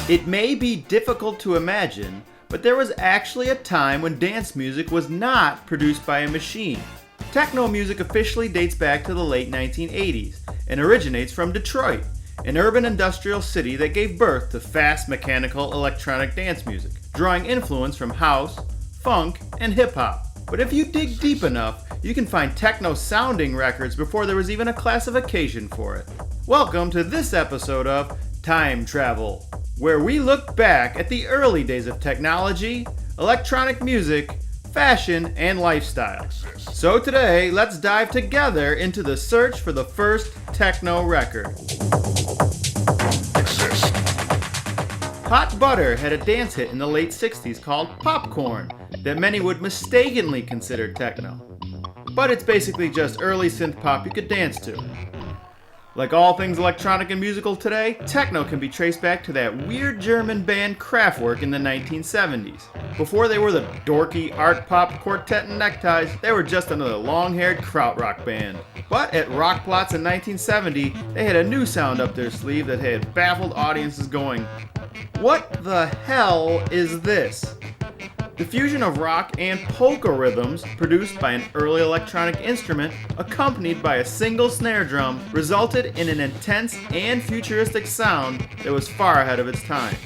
It may be difficult to imagine, but there was actually a time when dance music was not produced by a machine. Techno music officially dates back to the late 1980s and originates from Detroit, an urban industrial city that gave birth to fast mechanical electronic dance music, drawing influence from house, funk, and hip-hop. But if you dig deep enough, you can find techno-sounding records before there was even a classification for it. Welcome to this episode of Time Travel, where we look back at the early days of technology, electronic music, fashion, and lifestyle. So today, let's dive together into the search for the first techno record. Hot Butter had a dance hit in the late 60s called Popcorn that many would mistakenly consider techno. But it's basically just early synth pop you could dance to. Like all things electronic and musical today, techno can be traced back to that weird German band Kraftwerk in the 1970s. Before they were the dorky art pop quartet and neckties, they were just another long-haired krautrock band. But at Rockplatz in 1970, they had a new sound up their sleeve that had baffled audiences going, "What the hell is this?" The fusion of rock and polka rhythms, produced by an early electronic instrument, accompanied by a single snare drum, resulted in an intense and futuristic sound that was far ahead of its time.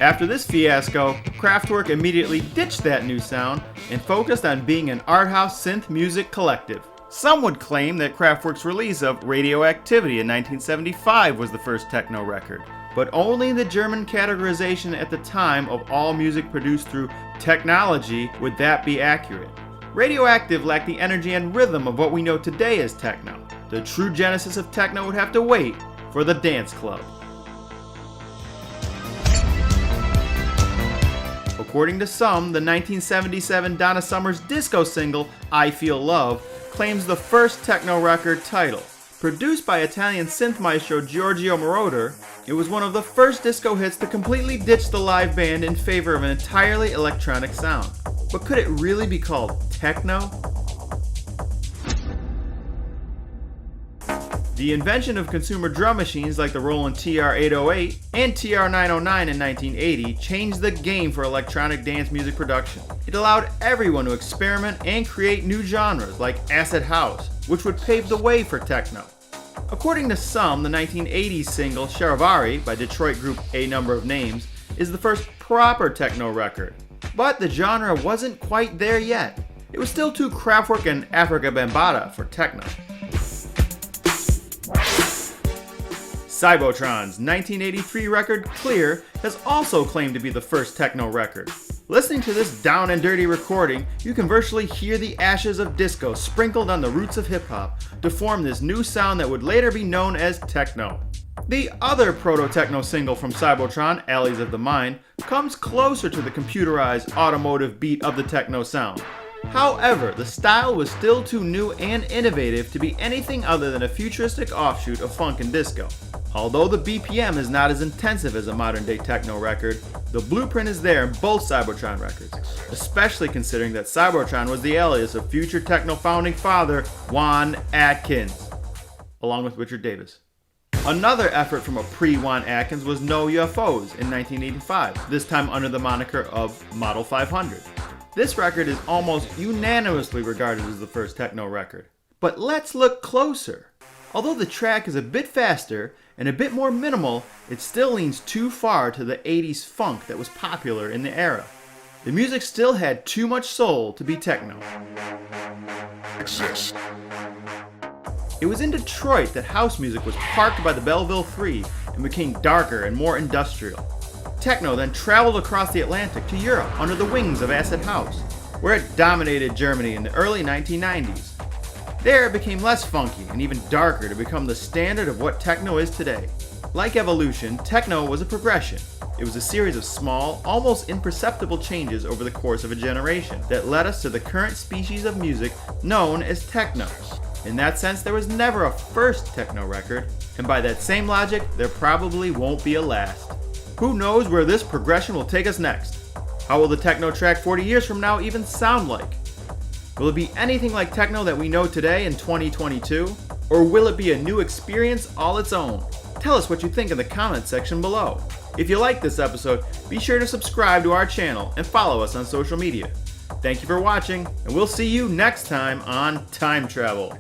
After this fiasco, Kraftwerk immediately ditched that new sound and focused on being an art house synth music collective. Some would claim that Kraftwerk's release of Radioactivity in 1975 was the first techno record, but only the German categorization at the time of all music produced through technology would that be accurate. Radioactive lacked the energy and rhythm of what we know today as techno. The true genesis of techno would have to wait for the dance club. According to some, the 1977 Donna Summer's disco single, I Feel Love, claims the first techno record title. Produced by Italian synth maestro Giorgio Moroder, it was one of the first disco hits to completely ditch the live band in favor of an entirely electronic sound. But could it really be called techno? The invention of consumer drum machines like the Roland TR-808 and TR-909 in 1980 changed the game for electronic dance music production. It allowed everyone to experiment and create new genres like acid house, which would pave the way for techno. According to some, the 1980s single Charivari by Detroit group A Number of Names is the first proper techno record. But the genre wasn't quite there yet. It was still too Kraftwerk and Africa Bambaataa for techno. Cybotron's 1983 record Clear has also claimed to be the first techno record. Listening to this down and dirty recording, you can virtually hear the ashes of disco sprinkled on the roots of hip-hop to form this new sound that would later be known as techno. The other proto-techno single from Cybotron, Alleys of the Mind, comes closer to the computerized automotive beat of the techno sound. However, the style was still too new and innovative to be anything other than a futuristic offshoot of funk and disco. Although the BPM is not as intensive as a modern-day techno record, the blueprint is there in both Cybotron records, especially considering that Cybotron was the alias of future techno founding father Juan Atkins, along with Richard Davis. Another effort from a pre-Juan Atkins was No UFOs in 1985, this time under the moniker of Model 500. This record is almost unanimously regarded as the first techno record. But let's look closer. Although the track is a bit faster and a bit more minimal, it still leans too far to the 80s funk that was popular in the era. The music still had too much soul to be techno. It was in Detroit that house music was parked by the Belleville 3 and became darker and more industrial. Techno then traveled across the Atlantic to Europe under the wings of acid house, where it dominated Germany in the early 1990s. There it became less funky and even darker to become the standard of what techno is today. Like evolution, techno was a progression. It was a series of small, almost imperceptible changes over the course of a generation that led us to the current species of music known as techno. In that sense, there was never a first techno record, and by that same logic, there probably won't be a last. Who knows where this progression will take us next? How will the techno track 40 years from now even sound like? Will it be anything like techno that we know today in 2022? Or will it be a new experience all its own? Tell us what you think in the comments section below. If you like this episode, be sure to subscribe to our channel and follow us on social media. Thank you for watching, and we'll see you next time on Time Travel.